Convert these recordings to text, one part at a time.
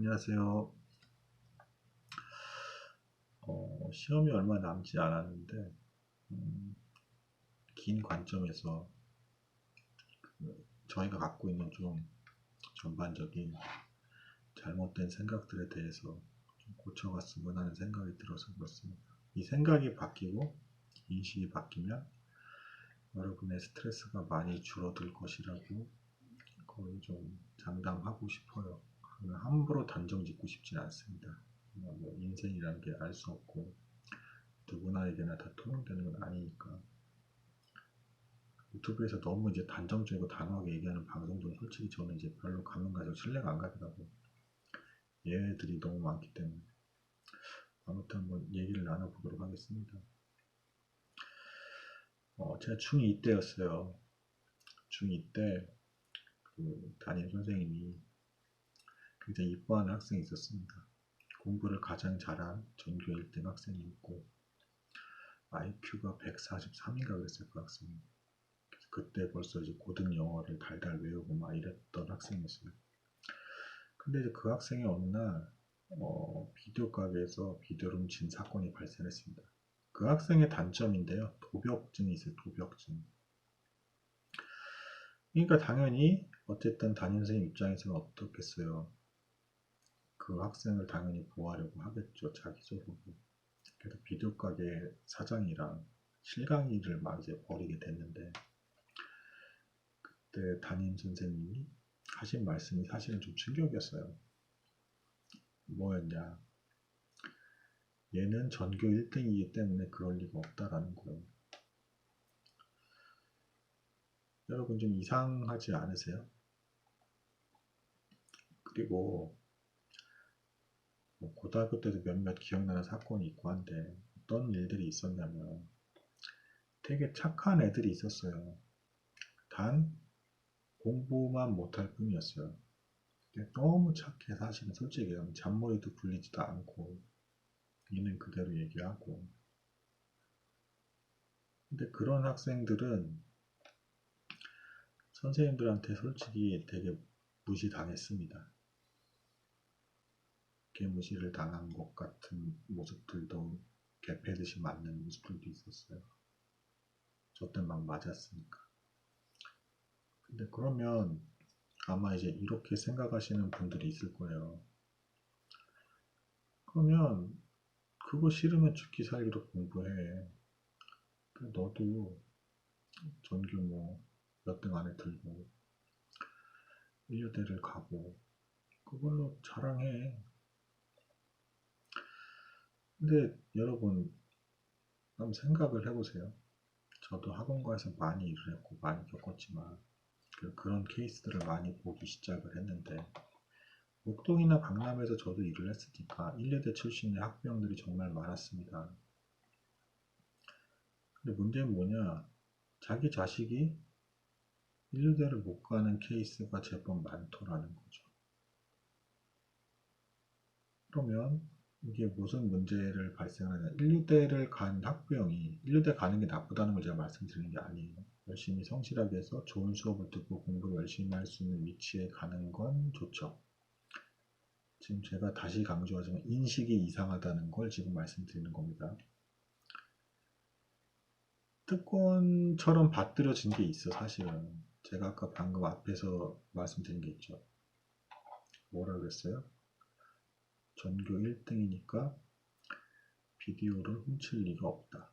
안녕하세요. 시험이 얼마 남지 않았는데, 긴 관점에서 저희가 갖고 있는 좀 전반적인 잘못된 생각들에 대해서 좀 고쳐갔으면 하는 생각이 들어서 그렇습니다. 이 생각이 바뀌고 인식이 바뀌면 여러분의 스트레스가 많이 줄어들 것이라고 거의 좀 장담하고 싶어요. 함부로 단정 짓고 싶진 않습니다. 뭐 인생이라는 게 알 수 없고 누구나에게나 다 통용되는 건 아니니까. 유튜브에서 너무 이제 단정적이고 단호하게 얘기하는 방송들은 솔직히 저는 이제 별로 감명 가지고 신뢰가 안 가더라고요. 예외들이 너무 많기 때문에. 아무튼 한번 얘기를 나눠보도록 하겠습니다. 제가 중2 때였어요. 중2 때 그 담임 선생님이 굉장히 이뻐하는 학생이 있었습니다. 공부를 가장 잘한 전교 1등 학생이 있고 IQ가 143인가 그랬어요, 그 학생이. 그때 벌써 이제 고등 영어를 달달 외우고 막 이랬던 학생이었어요. 근데 이제 그 학생이 어느 날 비디오 가게에서 비디오를 훔친 사건이 발생했습니다. 그 학생의 단점인데요. 도벽증이 있어요. 도벽증. 그러니까 당연히 어쨌든 담임 선생님 입장에서는 어떻겠어요. 그 학생을 당연히 보호하려고 하겠죠. 자기 소속으로. 그래서 비디오 가게 사장이랑 실강이를 막 이제 벌이게 됐는데 그때 담임 선생님이 하신 말씀이 사실은 좀 충격이었어요. 뭐였냐. 얘는 전교 1등이기 때문에 그럴 리가 없다라는 거예요. 여러분 좀 이상하지 않으세요? 그리고 뭐 고등학교 때도 몇몇 기억나는 사건이 있고 한데 어떤 일들이 있었냐면 되게 착한 애들이 있었어요. 단 공부만 못할 뿐이었어요. 너무 착해. 사실은 솔직히 잔머리도 굴리지도 않고 있는 그대로 얘기하고. 근데 그런 학생들은 선생님들한테 솔직히 되게 무시당했습니다. 개무시를 당한 것 같은 모습들도 개패듯이 맞는 모습들도 있었어요. 저 때 막 맞았으니까. 근데 그러면 아마 이제 이렇게 생각하시는 분들이 있을 거예요. 그러면 그거 싫으면 죽기 살기로 공부해. 너도 전교 뭐 몇 등 안에 들고 1류대를 가고 그걸로 자랑해. 근데 여러분 한번 생각을 해보세요. 저도 학원가에서 많이 일을 했고 많이 겪었지만 그런 케이스들을 많이 보기 시작을 했는데 목동이나 강남에서 저도 일을 했으니까 1류대 출신의 학부형들이 정말 많았습니다. 근데 문제는 뭐냐, 자기 자식이 1류대를 못 가는 케이스가 제법 많더라는 거죠. 그러면 이게 무슨 문제를 발생하냐, 1류대를 간 학부형이 1류대 가는 게 나쁘다는 걸 제가 말씀드리는 게 아니에요. 열심히 성실하게 해서 좋은 수업을 듣고 공부를 열심히 할 수 있는 위치에 가는 건 좋죠. 지금 제가 다시 강조하지만 인식이 이상하다는 걸 지금 말씀드리는 겁니다. 특권처럼 받들여진 게 있어. 사실은 제가 아까 방금 앞에서 말씀드린 게 있죠. 뭐라 그랬어요? 전교 1등이니까 비디오를 훔칠 리가 없다.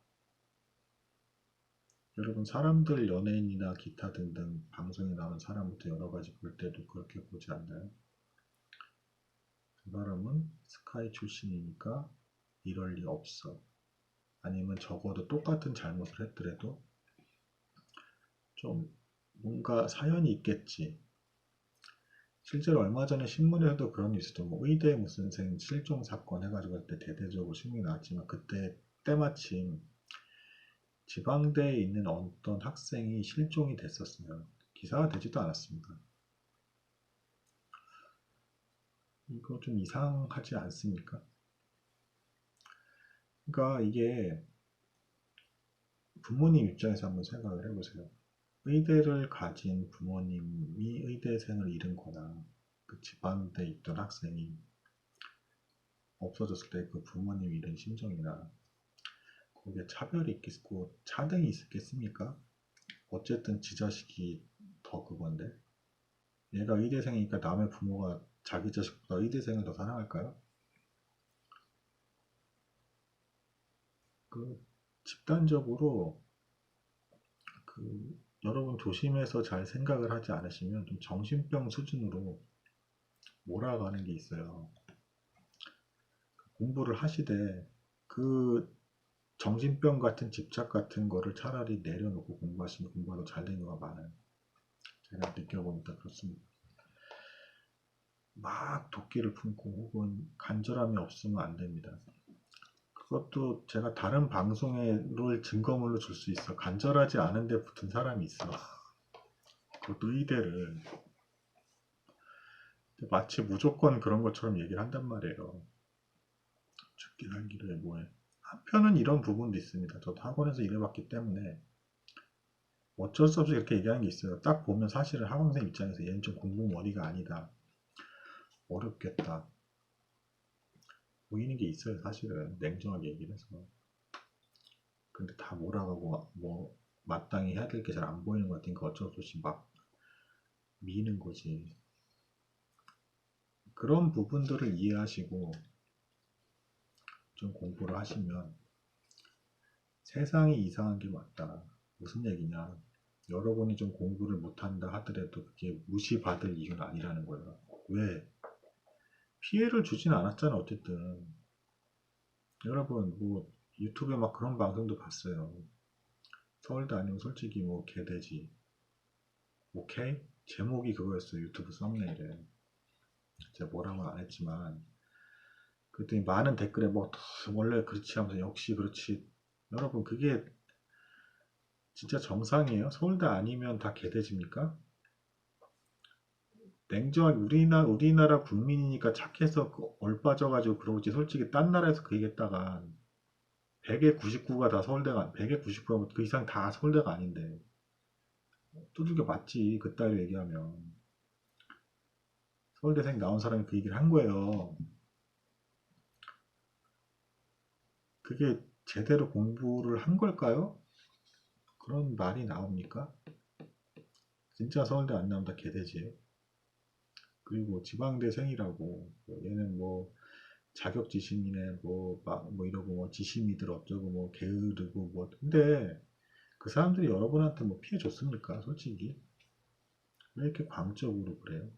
여러분 사람들 연예인이나 기타 등등 방송에 나오는 사람부터 여러가지 볼 때도 그렇게 보지 않나요? 그 사람은 스카이 출신이니까 이럴 리 없어. 아니면 적어도 똑같은 잘못을 했더라도 좀 뭔가 사연이 있겠지. 실제로 얼마 전에 신문에서도 그런 뉴스도 뭐 의대 무슨 생 실종 사건 해가지고 그때 대대적으로 신문이 나왔지만 그때 때마침 지방대에 있는 어떤 학생이 실종이 됐었어요. 기사가 되지도 않았습니다. 이거 좀 이상하지 않습니까? 그러니까 이게 부모님 입장에서 한번 생각을 해보세요. 의대를 가진 부모님이 의대생을 잃은 거나 그 지방대에 있던 학생이 없어졌을 때 그 부모님 이런 심정이나 거기에 차별이 있겠고 차등이 있겠습니까? 어쨌든 지 자식이 더 그건데 얘가 의대생이니까 남의 부모가 자기 자식보다 의대생을 더 사랑할까요? 그 집단적으로 그 여러분 조심해서 잘 생각을 하지 않으시면 좀 정신병 수준으로 몰아가는 게 있어요. 공부를 하시되 그 정신병 같은 집착 같은 거를 차라리 내려놓고 공부하시면 공부가 더 잘 되는 경우가 많아요. 제가 느껴보니까 그렇습니다. 막 도끼를 품고 혹은 간절함이 없으면 안 됩니다. 그것도 제가 다른 방송을 증거물로 줄 수 있어. 간절하지 않은데 붙은 사람이 있어. 그것도 의대를 마치 무조건 그런 것처럼 얘기를 한단 말이에요. 죽기 살기를 뭐해. 한편은 이런 부분도 있습니다. 저도 학원에서 일해봤기 때문에 어쩔 수 없이 이렇게 얘기하는 게 있어요. 딱 보면 사실은 학원생 입장에서 얘는 좀 공부 머리가 아니다. 어렵겠다. 보이는 게 있어요. 사실은 냉정하게 얘기를 해서. 근데 다 몰아가고 뭐 마땅히 해야 될 게 잘 안 보이는 것 같으니까 어쩔 수 없이 막 미는 거지. 그런 부분들을 이해하시고 좀 공부를 하시면 세상이 이상한 게 맞다. 무슨 얘기냐. 여러분이 좀 공부를 못한다 하더라도 그게 무시받을 이유는 아니라는 거예요. 왜? 피해를 주진 않았잖아, 어쨌든. 여러분, 뭐, 유튜브에 막 그런 방송도 봤어요. 서울대 아니면 솔직히 뭐, 개돼지. 오케이? 제목이 그거였어요, 유튜브 썸네일에. 제가 뭐라고는 안 했지만. 그랬더니 많은 댓글에 뭐, 원래 그렇지 하면서 역시 그렇지. 여러분, 그게 진짜 정상이에요? 서울대 아니면 다 개돼지입니까? 냉정하게 우리나라 국민이니까 착해서 얼빠져가지고 그러지. 솔직히 딴 나라에서 그 얘기했다가 100에 99가 다 서울대가 100에 99가 그 이상 다 서울대가 아닌데 두들겨 맞지. 그따위로 얘기하면 서울대생 나온 사람이 그 얘기를 한 거예요. 그게 제대로 공부를 한 걸까요? 그런 말이 나옵니까? 진짜 서울대 안 나오면 다 개돼지예요. 그리고 지방대생이라고 얘는 뭐 자격지심이네 뭐 이러고 뭐 지심이들 어쩌고 뭐 게으르고 뭐 근데 그 사람들이 여러분한테 뭐 피해 줬습니까? 솔직히 왜 이렇게 광적으로 그래요?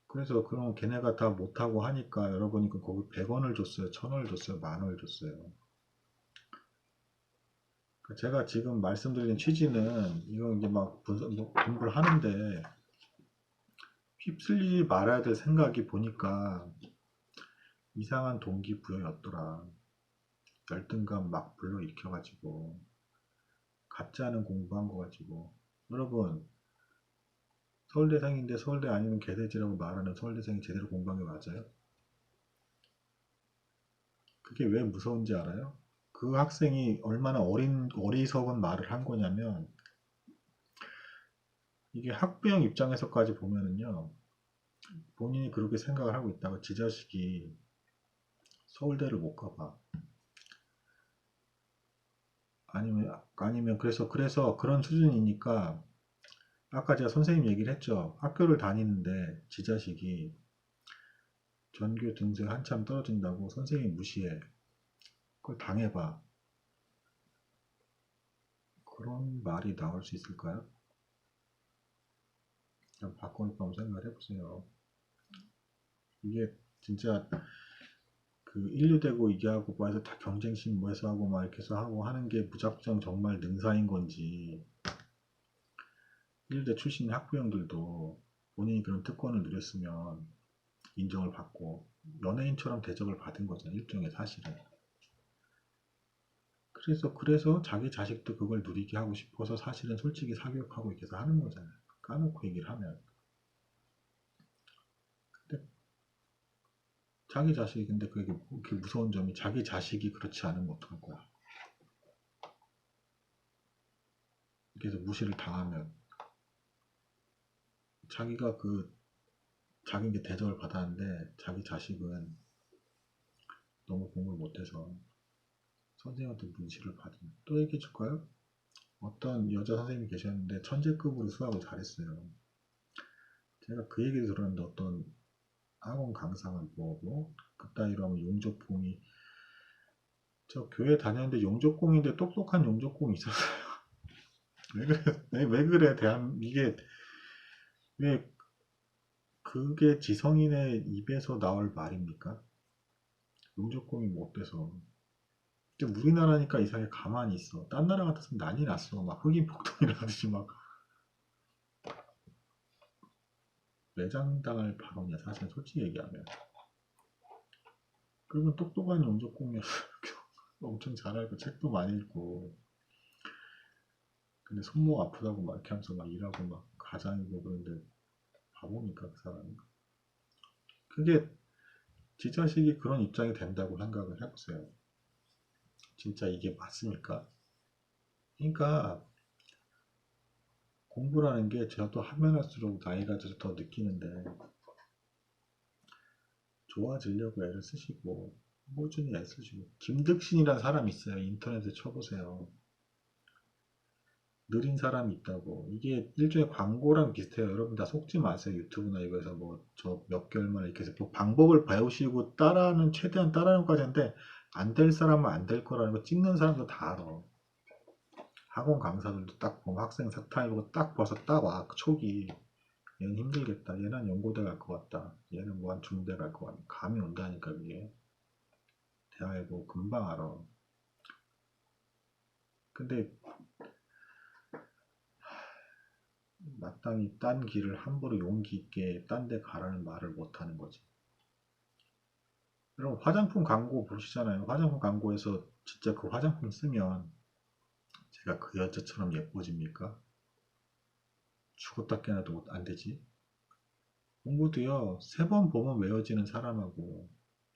그래서 그럼 걔네가 다 못하고 하니까 여러분이 그 거기 100원을 줬어요, 1000원을 줬어요, 만원을 줬어요. 제가 지금 말씀드린 취지는 이거 이제 막 공부를 하는데 휩쓸리지 말아야 될 생각이 보니까 이상한 동기부여였더라. 열등감 막 불러일으켜가지고 가짜는 공부한 거 가지고 여러분 서울대생인데 서울대 아니면 개돼지라고 말하는 서울대생이 제대로 공부한 게 맞아요? 그게 왜 무서운지 알아요? 그 학생이 얼마나 어리석은 말을 한 거냐면 이게 학부형 입장에서까지 보면은요 본인이 그렇게 생각을 하고 있다가 지 자식이 서울대를 못 가봐 아니면 그래서 그런 수준이니까 아까 제가 선생님 얘기를 했죠. 학교를 다니는데 지 자식이 전교 등수에 한참 떨어진다고 선생님 무시해. 그걸 당해봐. 그런 말이 나올 수 있을까요? 그냥 바꿔놓고 한번 생각을 해보세요. 이게 진짜 그 인류되고 이게 하고 뭐 해서 다 경쟁심 뭐 해서 하고 막 이렇게 해서 하고 하는 게 무작정 정말 능사인 건지 인류대 출신 학부형들도 본인이 그런 특권을 누렸으면 인정을 받고 연예인처럼 대접을 받은 거잖아요. 일종의 사실은. 그래서 자기 자식도 그걸 누리게 하고 싶어서 사실은 솔직히 사교육하고 이렇게 해서 하는 거잖아요. 까놓고 얘기를 하면. 근데 자기 자식이 근데 그게 무서운 점이 자기 자식이 그렇지 않으면 어떡할 거야. 그래서 무시를 당하면 자기가 그 자기는 대접을 받았는데 자기 자식은 너무 공부를 못해서 선생님한테 문시를 받은. 또 얘기해 줄까요? 어떤 여자 선생님이 계셨는데 천재급으로 수학을 잘했어요. 제가 그 얘기를 들었는데 어떤 학원 강사가 그따위로 하면 용접공이, 저 교회 다녔는데 용접공인데 똑똑한 용접공이 있었어요. 왜 그래? 왜 그래? 이게 왜 그게 지성인의 입에서 나올 말입니까? 용접공이 뭐 어때서? 근데 우리나라니까 이상하게 가만히 있어. 딴 나라 같았으면 난리 났어. 막 흑인 폭동이라든지 막 매장당할 발언이야. 사실 솔직히 얘기하면. 그러면 똑똑한 용접공이었어. 엄청 잘 알고 책도 많이 읽고. 근데 손목 아프다고 막 이렇게 하면서 막 일하고 막 가장이고 그런데 바보니까 그 사람이. 그게 지 자식이 그런 입장이 된다고 생각을 해보세요. 진짜 이게 맞습니까? 그러니까 공부라는 게 제가 또 하면 할수록 나이가 들어서 더 느끼는데 좋아지려고 애를 쓰시고 꾸준히 애쓰시고 김득신이라는 사람이 있어요. 인터넷에 쳐보세요. 느린 사람이 있다고. 이게 일종의 광고랑 비슷해요. 여러분 다 속지 마세요. 유튜브나 이거에서 뭐 저 몇 개월만 이렇게 해서 뭐 방법을 배우시고 따라하는, 최대한 따라하는 과정인데 안 될 사람은 안 될 거라는 거 찍는 사람도 다 알아. 학원 강사들도 딱 보면 학생 사타일 보고 딱 봐서 딱 와. 초기 얘는 힘들겠다. 얘는 연고대 갈 것 같다. 얘는 뭐 한 중대 갈 것 같다. 감이 온다니까 그게. 대화해 보고 금방 알아. 근데 마땅히 딴 길을 함부로 용기 있게 딴 데 가라는 말을 못 하는 거지. 여러분 화장품 광고 보시잖아요. 화장품 광고에서 진짜 그 화장품 쓰면 제가 그 여자처럼 예뻐집니까? 죽었다 깨나도 안 되지. 공부도요, 3번 보면 외워지는 사람하고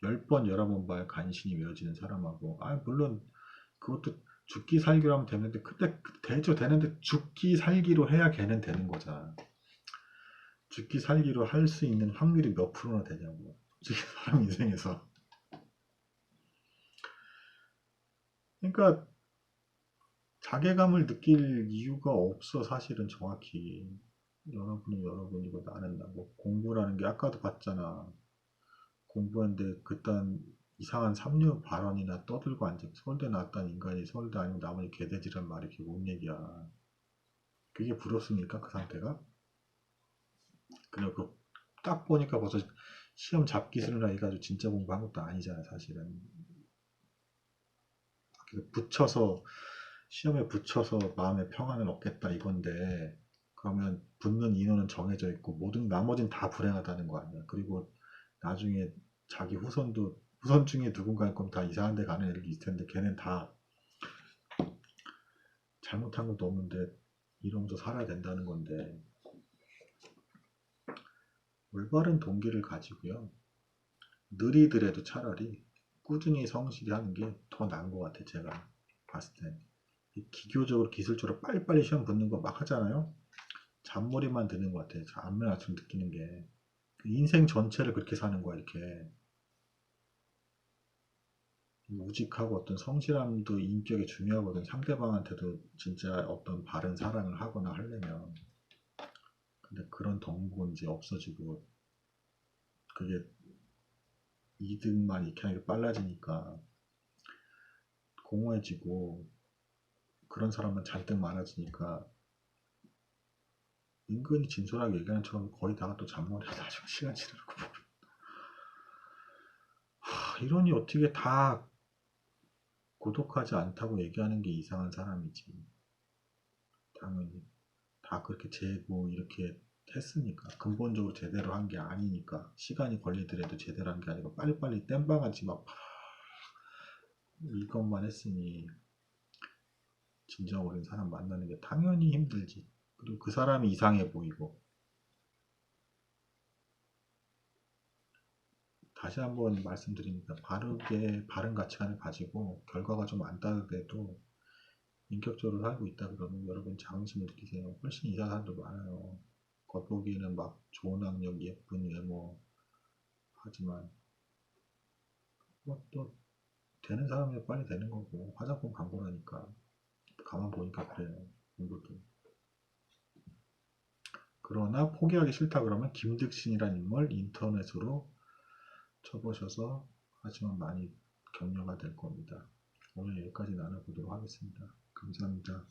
10번, 11번 봐야 간신히 외워지는 사람하고, 물론 그것도 죽기 살기로 하면 되는데 그때 되죠. 되는데 죽기 살기로 해야 걔는 되는 거잖아. 죽기 살기로 할 수 있는 확률이 몇 프로나 되냐고. 솔직히 사람 인생에서. 그러니까 자괴감을 느낄 이유가 없어. 사실은 정확히 여러분은 여러분이고 나는 나고. 공부라는 게 아까도 봤잖아. 공부하는데 그딴 이상한 삼류 발언이나 떠들고 앉아. 서울대 나왔다는 인간이 서울대 아니면 나머지 개돼지란 말이 이렇게 뭔 얘기야. 그게 부럽습니까? 그 상태가? 그리고 딱 보니까 벌써 시험 잡기술이나 해가지고 진짜 공부한 것도 아니잖아 사실은. 붙여서, 시험에 붙여서 마음의 평안을 얻겠다 이건데, 그러면 붙는 인원은 정해져 있고 모든 나머지는 다 불행하다는 거 아니야. 그리고 나중에 자기 후손 중에 누군가 그럼 다 이상한 데 가는 애들이 있을 텐데 걔는 다 잘못한 것도 없는데 이러면서 살아야 된다는 건데, 올바른 동기를 가지고요. 느리더라도 차라리 꾸준히 성실히 하는 게 더 나은 것 같아. 제가 봤을 때 기교적으로 기술적으로 빨리빨리 시험 붙는 거 막 하잖아요. 잔머리만 드는 것 같아. 안면 아침 느끼는 게 인생 전체를 그렇게 사는 거야. 이렇게 우직하고 어떤 성실함도 인격에 중요하거든. 상대방한테도 진짜 어떤 바른 사랑을 하거나 하려면. 근데 그런 덕목은 이제 없어지고 그게 이득만 이렇게 하는 게 빨라지니까 공허해지고 그런 사람만 잔뜩 많아지니까 은근히 진솔하게 얘기하는 처럼 거의 다가 또 잔머리가 나중에 시간 지나고 보면 이러니 어떻게 다 고독하지 않다고 얘기하는 게 이상한 사람이지. 당연히 다 그렇게 재고 이렇게 했으니까 근본적으로 제대로 한 게 아니니까 시간이 걸리더라도 제대로 한 게 아니고 빨리빨리 땜방아지 막 이것만 했으니 진정 어린 사람 만나는 게 당연히 힘들지. 그리고 그 사람이 이상해 보이고. 다시 한번 말씀드립니다. 바른 가치관을 가지고 결과가 좀 안 따르더라도 인격적으로 살고 있다 그러면 여러분 자긍심을 느끼세요. 훨씬 이상한 사람도 많아요. 겉보기에는 막 좋은 학력, 예쁜 외모 하지만 뭐 또 되는 사람이 빨리 되는 거고 화장품 광고라니까 가만 보니까 그래요. 공부도. 그러나 포기하기 싫다 그러면 김득신이라는 인물 인터넷으로 쳐보셔서 하시면 많이 격려가 될 겁니다. 오늘 여기까지 나눠보도록 하겠습니다. 감사합니다.